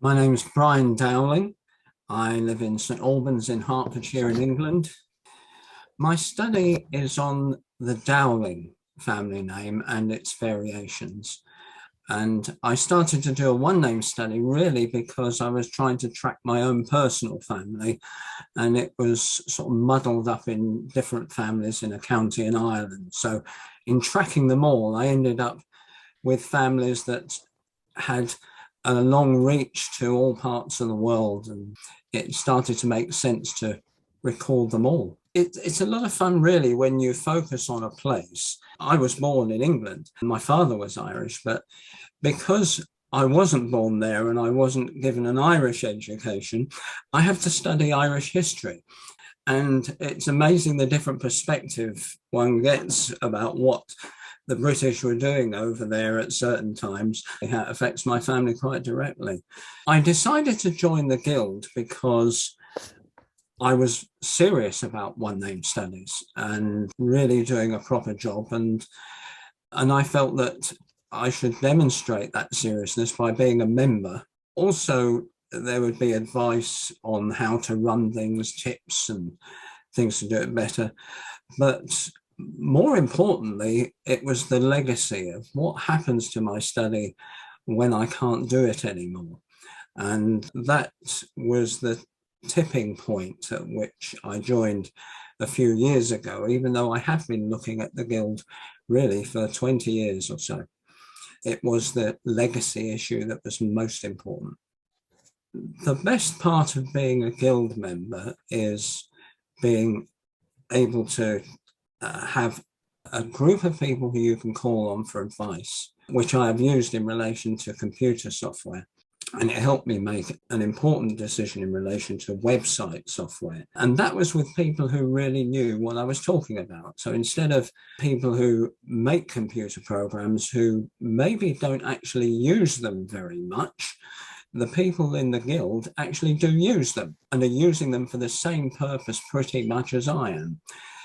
My name is Brian Dowling. I live in St Albans in Hertfordshire in England. My study is on the Dowling family name and its variations. And I started to do a one name study really because I was trying to track my own personal family, and it was sort of muddled up in different families in a county in Ireland. So in tracking them all, I ended up with families that had a long reach to all parts of the world, and it started to make sense to recall them all. It's a lot of fun, really, when you focus on a place. I was born in England, and my father was Irish, but because I wasn't born there and I wasn't given an Irish education, I have to study Irish history. And it's amazing the different perspective one gets about what the British were doing over there at certain times. It affects my family quite directly. I decided to join the Guild because I was serious about one name studies and really doing a proper job. And I felt that I should demonstrate that seriousness by being a member. Also, there would be advice on how to run things, tips and things to do it better. But more importantly, it was the legacy of what happens to my study when I can't do it anymore. And that was the tipping point at which I joined a few years ago, even though I have been looking at the Guild really for 20 years or so. It was the legacy issue that was most important. The best part of being a Guild member is being able to have a group of people who you can call on for advice, which I have used in relation to computer software. And it helped me make an important decision in relation to website software. And that was with people who really knew what I was talking about. So instead of people who make computer programs who maybe don't actually use them very much, the people in the Guild actually do use them and are using them for the same purpose pretty much as I am.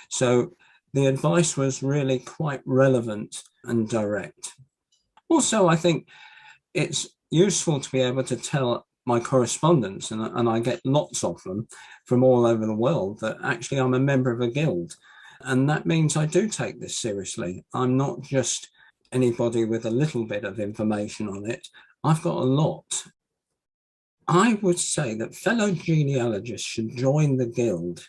So the advice was really quite relevant and direct. Also, I think it's useful to be able to tell my correspondents, and I get lots of them from all over the world, that actually I'm a member of a Guild. And that means I do take this seriously. I'm not just anybody with a little bit of information on it. I've got a lot. I would say that fellow genealogists should join the Guild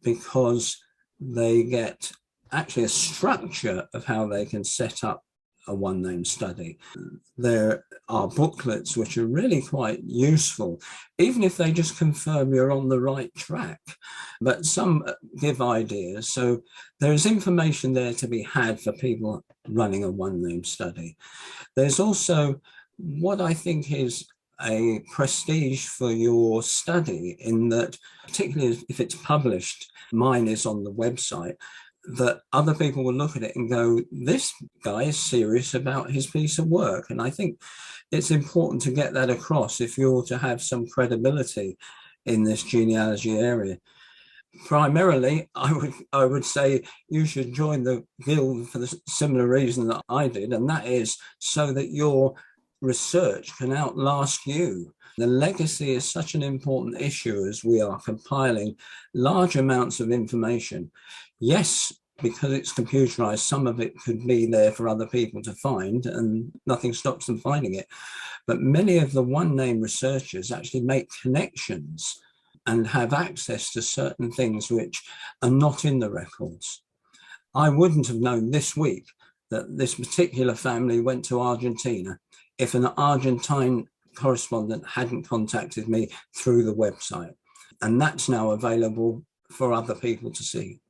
because they get actually a structure of how they can set up a one name study. There are booklets which are really quite useful, even if they just confirm you're on the right track. But some give ideas. So there is information there to be had for people running a one name study. There's also what I think is a prestige for your study, in that, particularly if it's published, mine is on the website, that other people will look at it and go, this guy is serious about his piece of work. And I think it's important to get that across if you're to have some credibility in this genealogy area. Primarily, I would say you should join the Guild for the similar reason that I did, and that is so that your research can outlast you. The legacy is such an important issue as we are compiling large amounts of information. Yes, because it's computerized, some of it could be there for other people to find and nothing stops them finding it. But many of the one name researchers actually make connections and have access to certain things which are not in the records. I wouldn't have known this week that this particular family went to Argentina if an Argentine correspondent hadn't contacted me through the website. And that's now available for other people to see.